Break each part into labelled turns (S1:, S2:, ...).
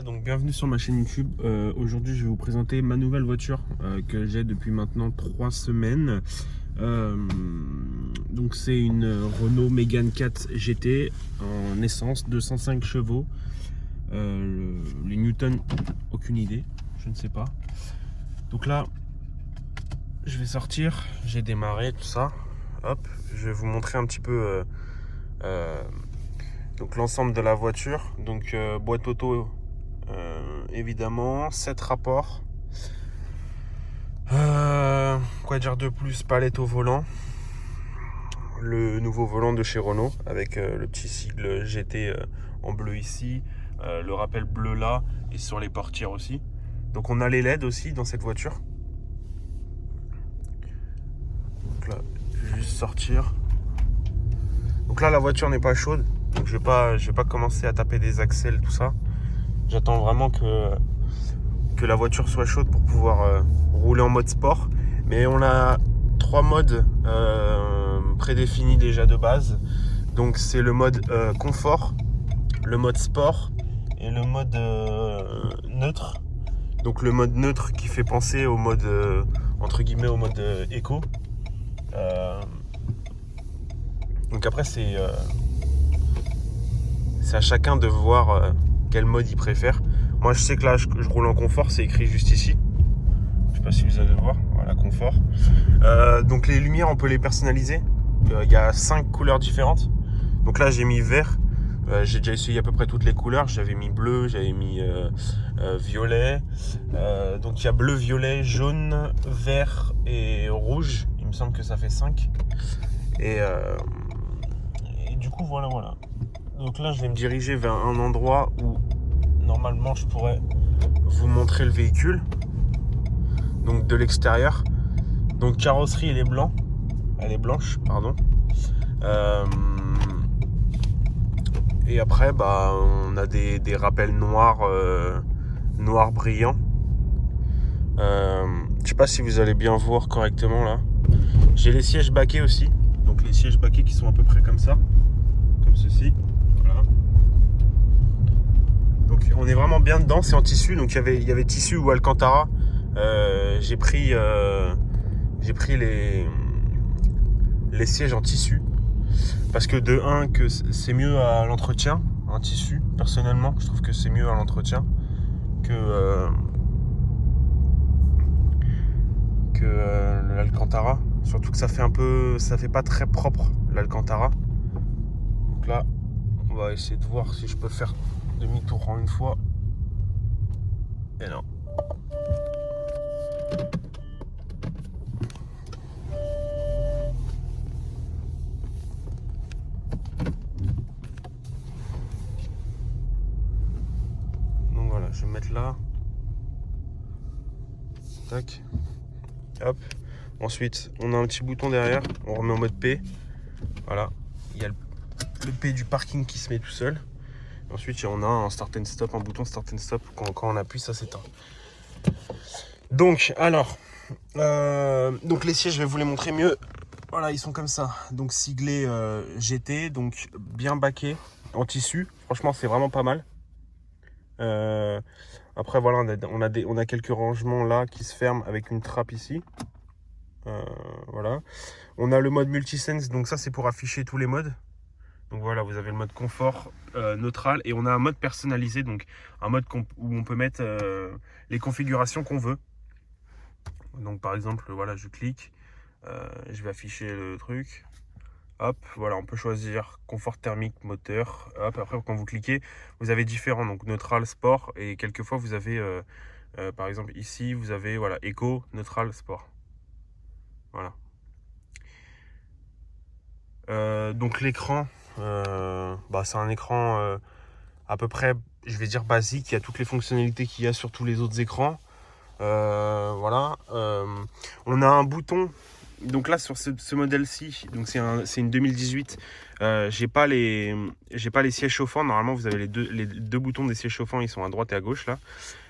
S1: Donc bienvenue sur ma chaîne YouTube. Aujourd'hui je vais vous présenter ma nouvelle voiture que j'ai depuis maintenant 3 semaines. Donc c'est une Renault Mégane 4 GT en essence, 205 chevaux. Les newtons, aucune idée, je ne sais pas. Donc là je vais sortir, j'ai démarré tout ça. Hop, je vais vous montrer un petit peu donc l'ensemble de la voiture. Donc boîte auto. Évidemment, 7 rapports. Quoi dire de plus? Palette au volant. Le nouveau volant de chez Renault avec le petit sigle GT en bleu ici. Le rappel bleu là et sur les portières aussi. Donc on a les LED aussi dans cette voiture. Donc là, je vais juste sortir. Donc là, la voiture n'est pas chaude. Donc je vais pas commencer à taper des axles, tout ça. J'attends vraiment que la voiture soit chaude pour pouvoir rouler en mode sport. Mais on a 3 modes prédéfinis déjà de base. Donc c'est le mode confort, le mode sport et le mode neutre. Donc le mode neutre qui fait penser au mode entre guillemets au mode éco. Donc après c'est à chacun de voir quel mode il préfère. Moi je sais que là je roule en confort, c'est écrit juste ici. Je sais pas si vous allez le voir, voilà, confort. Donc les lumières on peut les personnaliser. Il y a 5 couleurs différentes. Donc là j'ai mis vert. J'ai déjà essayé à peu près toutes les couleurs. J'avais mis bleu, j'avais mis violet. Donc il y a bleu, violet, jaune, vert et rouge. Il me semble que ça fait 5. Et du coup voilà. Donc là je vais me diriger vers un endroit où normalement je pourrais vous montrer le véhicule. Donc de l'extérieur. Donc carrosserie elle est blanche, pardon. Et après on a des rappels noirs brillants. Je sais pas si vous allez bien voir correctement là. J'ai les sièges baquets aussi. Donc les sièges baquets qui sont à peu près comme ça. Comme ceci. Voilà. Donc on est vraiment bien dedans, c'est en tissu. Donc il y avait tissu ou Alcantara. J'ai pris les sièges en tissu parce que de 1 que c'est mieux à l'entretien, un tissu. Personnellement je trouve que c'est mieux à l'entretien que l'Alcantara, surtout que ça fait pas très propre l'Alcantara. Donc là on va essayer de voir si je peux faire demi-tour en une fois. Et non. Donc voilà, je vais me mettre là. Tac. Hop. Ensuite, on a un petit bouton derrière. On remet en mode P. Voilà. Il y a le P du parking qui se met tout seul. Ensuite, on a un start and stop, un bouton start and stop. Quand on appuie, ça s'éteint. Donc, alors. Donc les sièges, je vais vous les montrer mieux. Voilà, ils sont comme ça. Donc siglés GT. Donc bien baqués en tissu. Franchement, c'est vraiment pas mal. Après voilà, on a quelques rangements là qui se ferment avec une trappe ici. Voilà. On a le mode multisense, donc ça c'est pour afficher tous les modes. Donc voilà, vous avez le mode confort, neutral, et on a un mode personnalisé, donc un mode où on peut mettre les configurations qu'on veut. Donc par exemple, voilà, je clique, je vais afficher le truc. Hop, voilà, on peut choisir confort thermique, moteur. Hop, après quand vous cliquez, vous avez différents, donc neutral, sport, et quelquefois vous avez, par exemple ici, vous avez voilà, éco, neutral, sport. Voilà. Donc l'écran, c'est un écran à peu près, je vais dire basique. Il y a toutes les fonctionnalités qu'il y a sur tous les autres écrans. Voilà. On a un bouton. Donc là sur ce modèle-ci, donc c'est une 2018. J'ai pas les sièges chauffants. Normalement vous avez les deux boutons des sièges chauffants, ils sont à droite et à gauche là.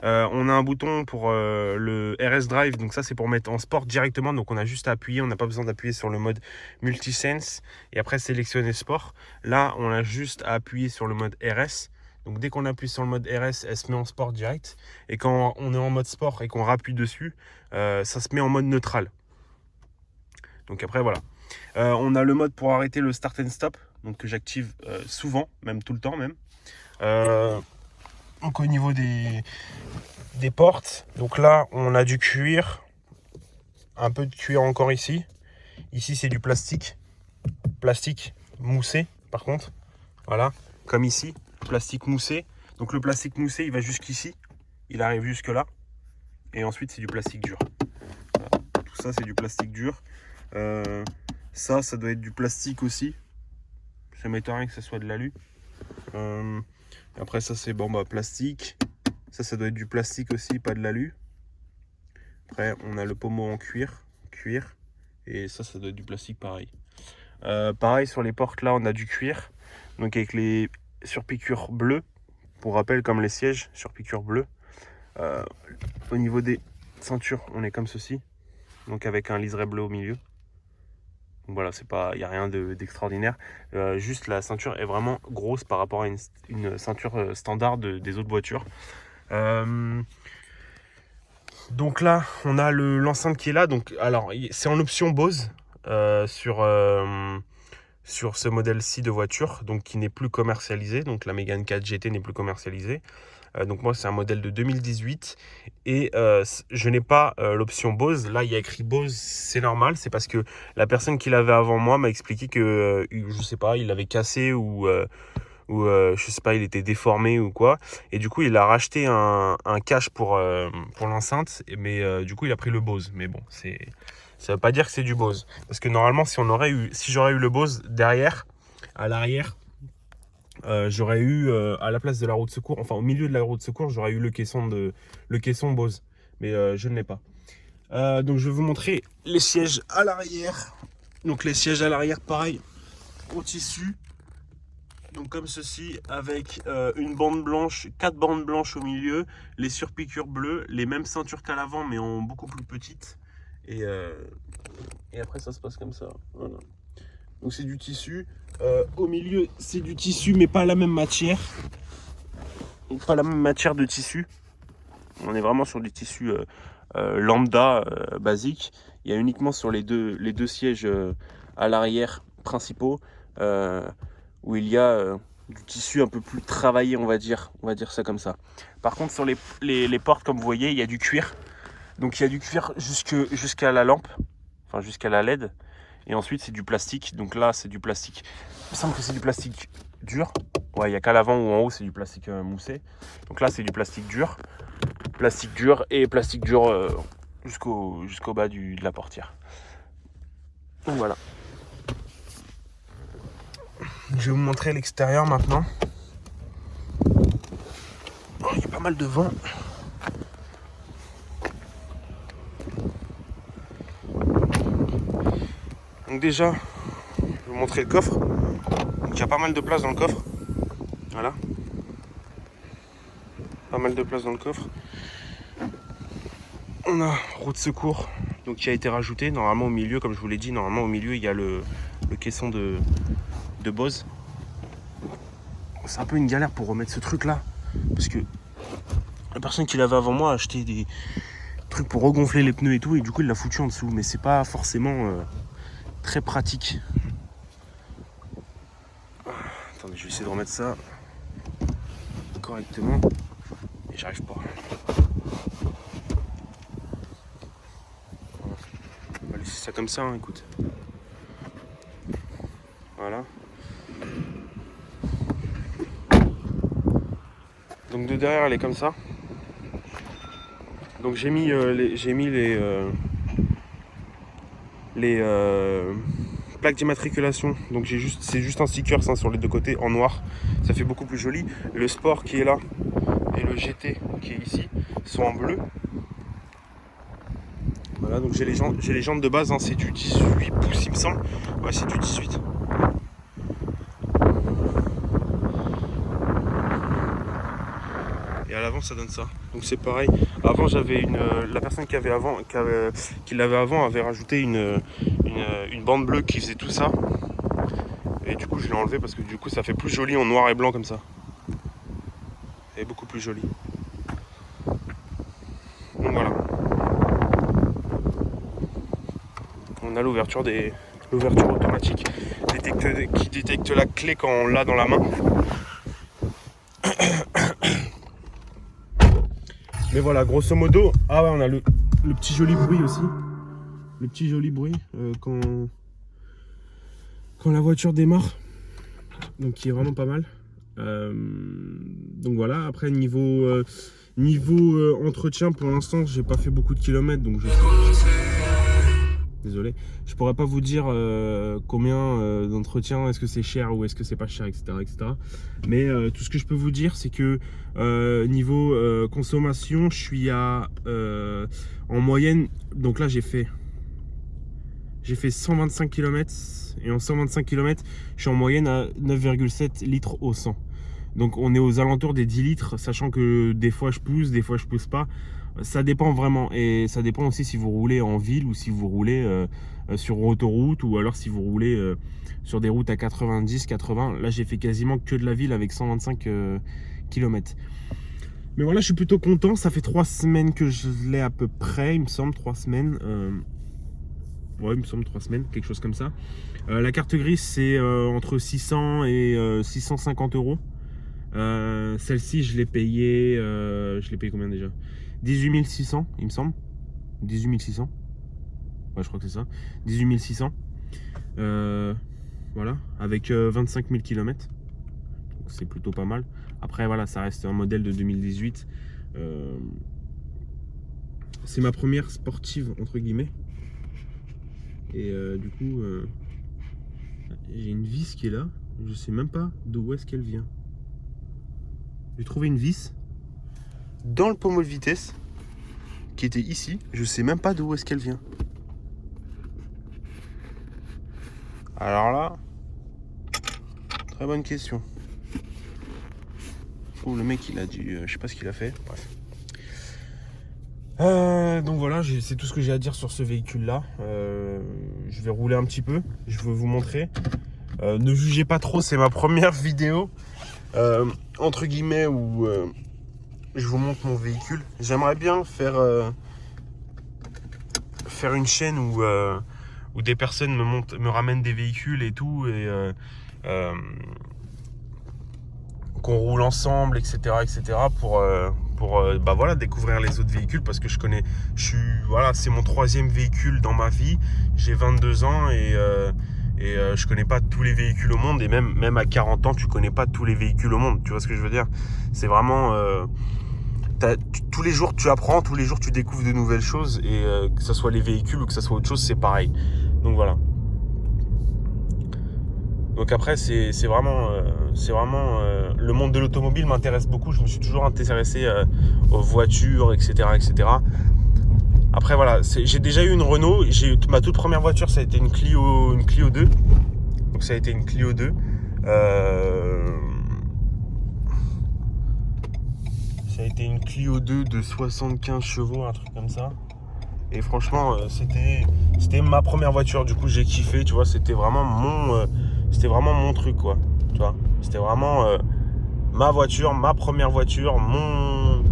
S1: On a un bouton pour le RS Drive, donc ça c'est pour mettre en sport directement, donc on a juste à appuyer, on n'a pas besoin d'appuyer sur le mode multisense et après sélectionner sport. Là on a juste à appuyer sur le mode RS, Donc dès qu'on appuie sur le mode RS, elle se met en sport direct. Et quand on est en mode sport et qu'on rappuie dessus, ça se met en mode neutral. Donc après voilà. On a le mode pour arrêter le start and stop, donc que j'active souvent, même tout le temps même. Donc au niveau des portes, donc là on a du cuir, un peu de cuir encore ici. Ici c'est du plastique moussé par contre. Voilà, comme ici, plastique moussé. Donc le plastique moussé il va jusqu'ici, il arrive jusque là. Et ensuite c'est du plastique dur. Voilà. Tout ça c'est du plastique dur. Ça doit être du plastique aussi. Ça m'étonnerait que ça soit de l'alu. Après ça c'est plastique. Ça doit être du plastique aussi, pas de l'alu. Après on a le pommeau en cuir. Et ça doit être du plastique pareil. Pareil sur les portes là on a du cuir. Donc avec les surpiqûres bleues. Pour rappel comme les sièges, surpiqûres bleues. Au niveau des ceintures on est comme ceci. Donc avec un liseré bleu au milieu. Donc voilà, il n'y a rien d'extraordinaire. Juste la ceinture est vraiment grosse par rapport à une ceinture standard des autres voitures. Donc là, on a l'enceinte qui est là. Donc, alors, c'est en option Bose sur ce modèle-ci de voiture, donc qui n'est plus commercialisé. Donc la Mégane 4 GT n'est plus commercialisée. Donc moi, c'est un modèle de 2018 et je n'ai pas l'option Bose. Là, il y a écrit Bose, c'est normal. C'est parce que la personne qui l'avait avant moi m'a expliqué que, je sais pas, il l'avait cassé ou je sais pas, il était déformé ou quoi. Et du coup, il a racheté un cache pour l'enceinte, mais du coup, il a pris le Bose. Mais bon, ça veut pas dire que c'est du Bose. Parce que normalement, si j'aurais eu le Bose derrière, à l'arrière, j'aurais eu à la place de la roue de secours, enfin au milieu de la roue de secours, j'aurais eu le caisson Bose. Mais je ne l'ai pas. Donc je vais vous montrer les sièges à l'arrière. Donc les sièges à l'arrière, pareil, au tissu. Donc comme ceci, avec une bande blanche, 4 bandes blanches au milieu, les surpiqûres bleues, les mêmes ceintures qu'à l'avant, mais en beaucoup plus petites. Et après ça se passe comme ça. Voilà. Donc c'est du tissu. Au milieu c'est du tissu mais pas la même matière. Donc, pas la même matière de tissu. On est vraiment sur du tissu lambda basique. Il y a uniquement sur les deux sièges à l'arrière principaux où il y a du tissu un peu plus travaillé, on va dire ça comme ça. Par contre sur les portes, comme vous voyez, il y a du cuir. Donc il y a du cuir jusqu'à la lampe, enfin jusqu'à la LED. Et ensuite c'est du plastique. Donc là c'est du plastique. Il me semble que c'est du plastique dur. Ouais, il n'y a qu'à l'avant ou en haut c'est du plastique moussé. Donc là c'est du plastique dur. Et plastique dur jusqu'au bas de la portière. Donc voilà. Je vais vous montrer l'extérieur maintenant. Il y a pas mal de vent. Donc déjà, je vais vous montrer le coffre. Donc il y a pas mal de place dans le coffre. Voilà. Pas mal de place dans le coffre. On a roue de secours donc qui a été rajouté. Normalement au milieu, comme je vous l'ai dit, normalement au milieu il y a le caisson de Bose. C'est un peu une galère pour remettre ce truc là. Parce que la personne qui l'avait avant moi a acheté des trucs pour regonfler les pneus et tout. Et du coup il l'a foutu en dessous. Mais c'est pas forcément très pratique. Attendez, je vais essayer de remettre ça correctement. Et j'arrive pas. On va laisser ça comme ça, hein, écoute. Voilà. Donc de derrière elle est comme ça. Donc j'ai mis les plaques d'immatriculation. Donc c'est juste un sticker ça, sur les deux côtés en noir. Ça fait beaucoup plus joli. Le Sport qui est là et le GT qui est ici sont en bleu. Voilà, donc j'ai les jantes de base, hein, c'est du 18 pouces il me semble. Ouais, c'est du 18. Et à l'avant ça donne ça. Donc c'est pareil. Avant j'avais la personne qui l'avait avant avait rajouté une bande bleue qui faisait tout ça. Et du coup je l'ai enlevé parce que du coup ça fait plus joli en noir et blanc comme ça. Elle est beaucoup plus jolie. Donc voilà. On a l'ouverture automatique qui détecte la clé quand on l'a dans la main. Mais voilà, grosso modo, ah ouais, on a le petit joli bruit aussi. Le petit joli bruit quand la voiture démarre. Donc qui est vraiment pas mal. Donc voilà, après niveau entretien, pour l'instant j'ai pas fait beaucoup de kilomètres, donc désolé, je pourrais pas vous dire combien d'entretien, est-ce que c'est cher ou est-ce que c'est pas cher, etc. Mais tout ce que je peux vous dire, c'est que niveau consommation, je suis à en moyenne, donc là j'ai fait 125 km et en 125 km, je suis en moyenne à 9,7 litres au 100. Donc on est aux alentours des 10 litres, sachant que des fois je pousse, des fois je pousse pas. Ça dépend vraiment, et ça dépend aussi si vous roulez en ville ou si vous roulez sur autoroute, ou alors si vous roulez sur des routes à 90, 80. Là j'ai fait quasiment que de la ville avec 125 km. Mais voilà, je suis plutôt content. Ça fait 3 semaines que je l'ai à peu près, il me semble, 3 semaines. Ouais, il me semble 3 semaines, quelque chose comme ça. La carte grise, c'est entre 600 et 650 euros. Celle-ci, je l'ai payé combien déjà? 18 600, il me semble. 18 600. Ouais, je crois que c'est ça. 18 600. Voilà, avec 25 000 km. C'est plutôt pas mal. Après, voilà, ça reste un modèle de 2018. C'est ma première sportive, entre guillemets. Et du coup, j'ai une vis qui est là. Je sais même pas d'où est-ce qu'elle vient. J'ai trouvé une vis dans le pommeau de vitesse qui était ici. Je sais même pas d'où est-ce qu'elle vient. Alors là, très bonne question. Oh, le mec il a dû, je sais pas ce qu'il a fait. Bref. Donc voilà, c'est tout ce que j'ai à dire sur ce véhicule là. Je vais rouler un petit peu, je vais vous montrer. Ne jugez pas trop, c'est ma première vidéo entre guillemets où je vous montre mon véhicule. J'aimerais bien faire une chaîne où des personnes me ramènent des véhicules et tout, et qu'on roule ensemble, etc. pour bah voilà, découvrir les autres véhicules, parce que voilà, c'est mon 3e véhicule dans ma vie. J'ai 22 ans et je connais pas tous les véhicules au monde, et même à 40 ans tu connais pas tous les véhicules au monde, tu vois ce que je veux dire. C'est vraiment tous les jours tu apprends, tous les jours tu découvres de nouvelles choses, et que ce soit les véhicules ou que ce soit autre chose, c'est pareil. Donc voilà. Donc après c'est vraiment le monde de l'automobile m'intéresse beaucoup. Je me suis toujours intéressé aux voitures, etc. Après voilà, j'ai déjà eu une Renault. Ma toute première voiture, ça a été une Clio 2. Donc ça a été une Clio 2. Ça a été une Clio 2 de 75 chevaux, un truc comme ça. Et franchement, c'était ma première voiture. Du coup, j'ai kiffé, tu vois. C'était vraiment mon truc, quoi. Tu vois, c'était vraiment ma voiture, ma première voiture, mon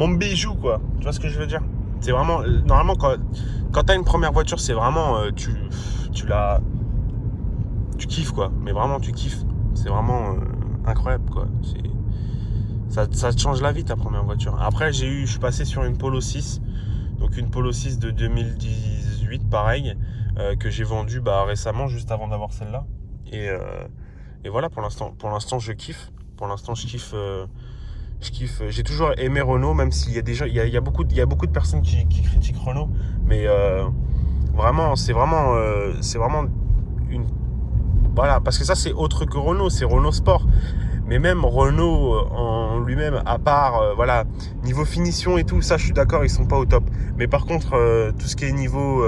S1: bijou, quoi. Tu vois ce que je veux dire? C'est vraiment, normalement, quand t'as une première voiture, c'est vraiment, tu kiffes, quoi. Mais vraiment, tu kiffes. C'est vraiment incroyable, quoi. Ça te change la vie, ta première voiture. Après, je suis passé sur une Polo 6. Donc une Polo 6 de 2018, pareil, que j'ai vendue récemment, juste avant d'avoir celle-là. Et voilà, pour l'instant, je kiffe. Pour l'instant, je kiffe. J'ai toujours aimé Renault, même s'il y a beaucoup de personnes qui critiquent Renault. Mais vraiment, c'est vraiment une... Voilà, parce que ça, c'est autre que Renault, c'est Renault Sport. Mais même Renault en lui-même, à part, voilà, niveau finition et tout, ça je suis d'accord, ils sont pas au top. Mais par contre, tout ce qui est niveau,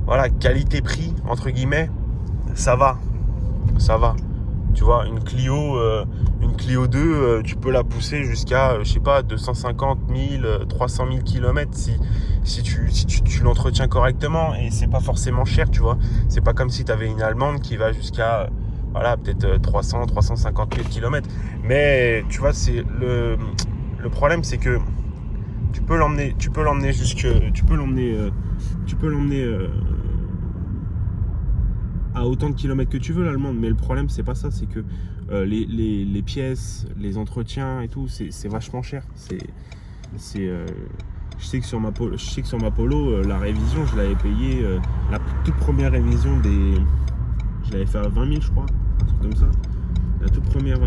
S1: voilà, qualité-prix, entre guillemets, ça va. Tu vois, une Clio 2, tu peux la pousser jusqu'à, je sais pas, 250 000, 300 000 km si tu l'entretiens correctement. Et c'est pas forcément cher, tu vois. C'est pas comme si tu avais une Allemande qui va jusqu'à voilà, peut-être 300, 350 000 km. Mais tu vois, c'est le problème, c'est que tu peux l'emmener à autant de kilomètres que tu veux, l'allemande. Mais le problème, c'est pas ça, c'est que les pièces, les entretiens et tout, c'est vachement cher. Je sais que sur ma Polo, la révision, je l'avais payé, la toute première révision je l'avais fait à 20 000, je crois, un truc comme ça. La toute première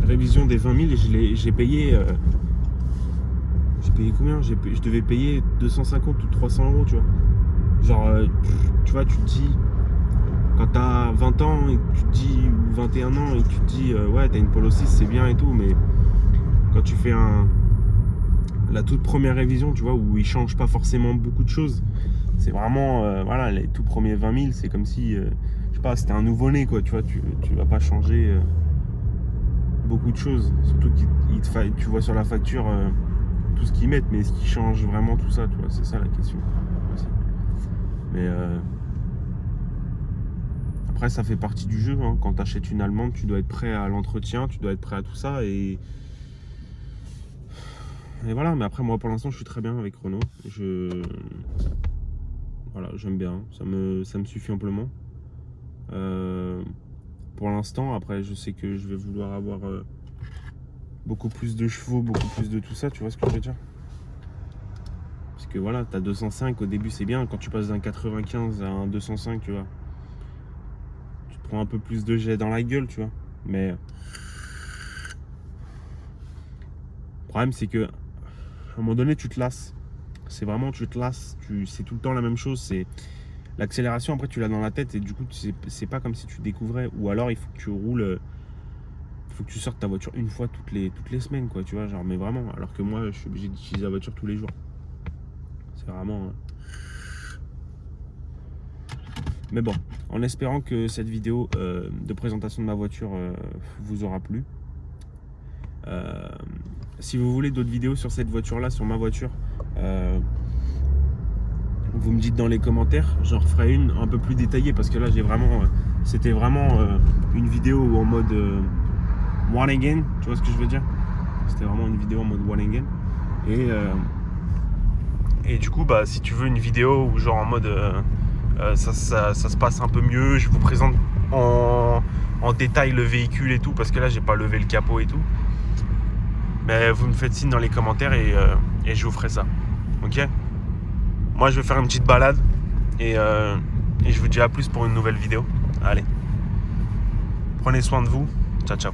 S1: révision des 20 000, j'ai payé combien? Je devais payer 250 ou 300 euros, tu vois. Genre, tu vois, tu te dis, quand t'as 20 ans et que tu te dis, ou 21 ans et que tu te dis, ouais, t'as une Polo 6, c'est bien et tout, mais quand tu fais la toute première révision, tu vois, où il change pas forcément beaucoup de choses, c'est vraiment, voilà, les tout premiers 20 000, c'est comme si, je sais pas, c'était un nouveau-né, quoi, tu vois, tu vas pas changer beaucoup de choses, surtout que tu vois sur la facture tout ce qu'ils mettent, mais est-ce qu'ils changent vraiment tout ça, tu vois, c'est ça la question aussi. Mais après, ça fait partie du jeu, hein. Quand tu achètes une allemande, tu dois être prêt à l'entretien, tu dois être prêt à tout ça, et voilà. Mais après, moi, pour l'instant, je suis très bien avec Renault. Voilà, j'aime bien, ça me suffit amplement. Pour l'instant, après, je sais que je vais vouloir avoir beaucoup plus de chevaux, beaucoup plus de tout ça, tu vois ce que je veux dire? Parce que voilà, t'as 205, au début c'est bien, quand tu passes d'un 95 à un 205, tu vois, tu te prends un peu plus de jet dans la gueule, tu vois. Mais le problème, c'est que à un moment donné, tu te lasses. C'est vraiment, tu te lasses, c'est tout le temps la même chose. C'est l'accélération, après tu l'as dans la tête, et du coup c'est pas comme si tu découvrais. Ou alors il faut que tu roules, il faut que tu sortes ta voiture une fois toutes les semaines, quoi, tu vois, genre, mais vraiment. Alors que moi, je suis obligé d'utiliser la voiture tous les jours. C'est vraiment... Mais bon, en espérant que cette vidéo de présentation de ma voiture vous aura plu. Si vous voulez d'autres vidéos sur cette voiture-là, sur ma voiture, vous me dites dans les commentaires. J'en referai une un peu plus détaillée, parce que là, c'était vraiment une vidéo en mode one again, tu vois ce que je veux dire? C'était vraiment une vidéo en mode one again. Et du coup, bah, si tu veux une vidéo où genre en mode ça se passe un peu mieux, je vous présente en détail le véhicule et tout, parce que là j'ai pas levé le capot et tout, mais vous me faites signe dans les commentaires et je vous ferai ça. Ok? Moi je vais faire une petite balade et je vous dis à plus pour une nouvelle vidéo. Allez, prenez soin de vous, ciao ciao.